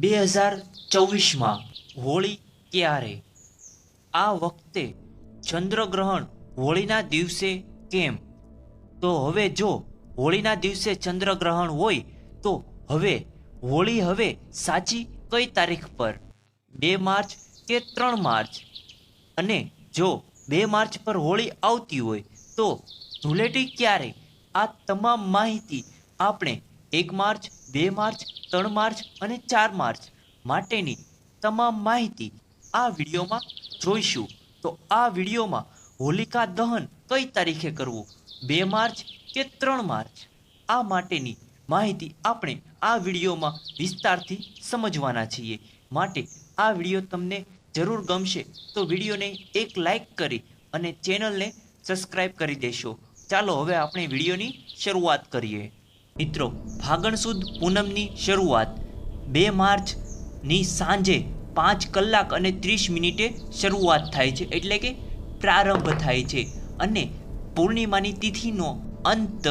2024માં હોળી ક્યારે? આ વખતે ચંદ્રગ્રહણ હોળીના દિવસે કેમ? તો હવે જો હોળીના દિવસે ચંદ્રગ્રહણ હોય તો હોળી સાચી કઈ તારીખ પર? 2 માર્ચ કે 3 માર્ચ? અને જો 2 માર્ચ પર હોળી આવતી હોય તો ધૂળેટી ક્યારે? આ તમામ માહિતી આપણે 1 માર્ચ, 2 માર્ચ, 3 માર્ચ અને 4 માર્ચ માટેની તમામ માહિતી આ વિડીયોમાં જોઈશું. તો આ વિડીયોમાં હોલિકા દહન કઈ તારીખે કરવું, 2 માર્ચ કે 3 માર્ચ, આ માટેની માહિતી આપણે આ વિડીયોમાં વિસ્તારથી સમજવાના છીએ. માટે આ વિડીયો તમને જરૂર ગમશે તો વિડીયોને એક લાઈક કરી અને ચેનલને સબસ્ક્રાઈબ કરી દેશો. ચાલો હવે આપણે વિડીયોની શરૂઆત કરીએ. મિત્રો, ફાગણ સુદ પૂનમની શરૂઆત 2 માર્ચની સાંજે 5 કલાક અને 30 મિનિટે શરૂઆત થાય છે, એટલે કે પ્રારંભ થાય છે. અને પૂર્ણિમાની તિથિનો અંત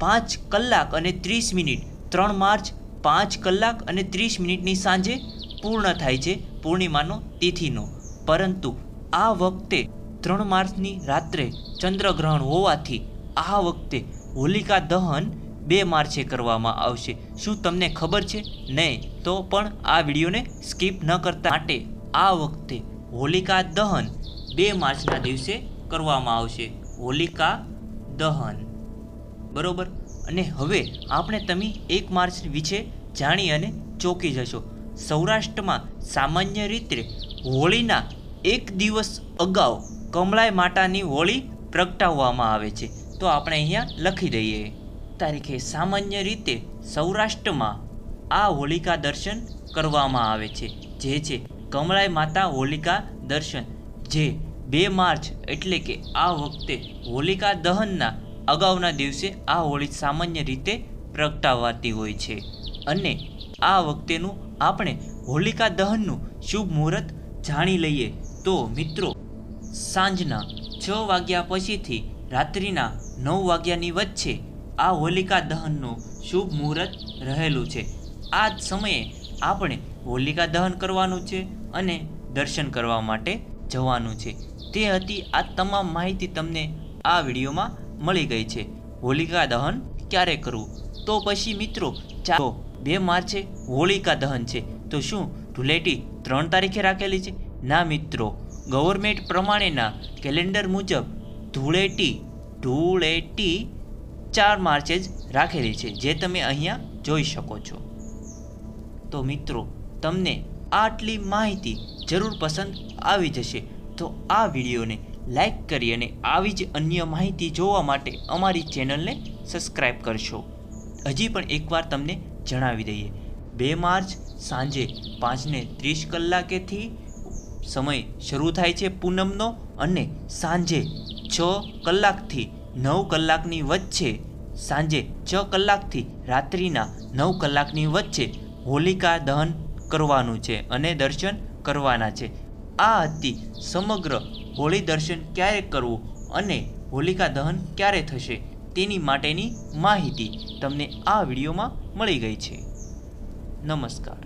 5 કલાક અને 30 મિનિટ 3 માર્ચ 5 કલાક અને 30 મિનિટની સાંજે પૂર્ણ થાય છે પૂર્ણિમાનો તિથિનો. પરંતુ આ વખતે 3 માર્ચની રાત્રે ચંદ્રગ્રહણ હોવાથી આ વખતે હોલિકા દહન 2 માર્ચે કરવામાં આવશે. શું તમને ખબર છે? નહીં તો પણ આ વિડીયોને સ્કીપ ન કરતા. માટે આ વખતે હોલિકા દહન 2 માર્ચના દિવસે કરવામાં આવશે. હોલિકા દહન, બરોબર. અને હવે આપણે તમે 1 માર્ચ વિશે જાણી અને ચોંકી જશો. સૌરાષ્ટ્રમાં સામાન્ય રીતે હોળીના 1 દિવસ અગાઉ કમળાઈ માતાની હોળી પ્રગટાવવામાં આવે છે. તો આપણે અહીંયા લખી દઈએ તારીખે. સામાન્ય રીતે સૌરાષ્ટ્રમાં આ હોલિકા દર્શન કરવામાં આવે છે, જે છે કમળાઈ માતા હોલિકા દર્શન, જે 2 માર્ચ એટલે કે આ વખતે હોલિકા દહનના અગાઉના દિવસે આ હોળી સામાન્ય રીતે પ્રગટાવાતી હોય છે. અને આ વખતેનું આપણે હોલિકા દહનનું શુભ મુહૂર્ત જાણી લઈએ. તો મિત્રો, સાંજના 6 વાગ્યા પછીથી રાત્રિના 9 વાગ્યાની વચ્ચે આ હોલિકા દહનનું શુભ મુહૂર્ત રહેલું છે. આ જ સમયે આપણે હોલિકા દહન કરવાનું છે અને દર્શન કરવા માટે જવાનું છે. તે હતી આ તમામ માહિતી તમને આ વિડીયોમાં મળી ગઈ છે. હોલિકા દહન ક્યારે કરવું? તો પછી મિત્રો, ચાલો 2 માર્ચે હોલિકા દહન છે, તો શું ધૂળેટી 3 તારીખે રાખેલી છે? ના મિત્રો, ગવર્મેન્ટ પ્રમાણેના કેલેન્ડર મુજબ ધૂળેટી 4 માર્ચે જ રાખેલી છે, જે તમે અહીંયા જોઈ શકો છો. તો મિત્રો, તમને આટલી માહિતી જરૂર પસંદ આવી જશે. તો આ વિડીયોને લાઈક કરી અને આવી જ અન્ય માહિતી જોવા માટે અમારી ચેનલને સબસ્ક્રાઈબ કરશો. હજી પણ એકવાર તમને જણાવી દઈએ, 2 માર્ચ સાંજે 5:30 કલાકેથી સમય શરૂ થાય છે પૂનમનો, અને સાંજે 6 કલાકથી 9 કલાકની વચ્ચે, સાંજે 6 કલાકથી રાત્રિના 9 કલાકની વચ્ચે હોલિકા દહન કરવાનું છે અને દર્શન કરવાના છે. આ હતી સમગ્ર હોળી દર્શન ક્યારે કરવું અને હોલિકા દહન ક્યારે થશે તેની માટેની માહિતી તમને આ વિડીયોમાં મળી ગઈ છે. નમસ્કાર.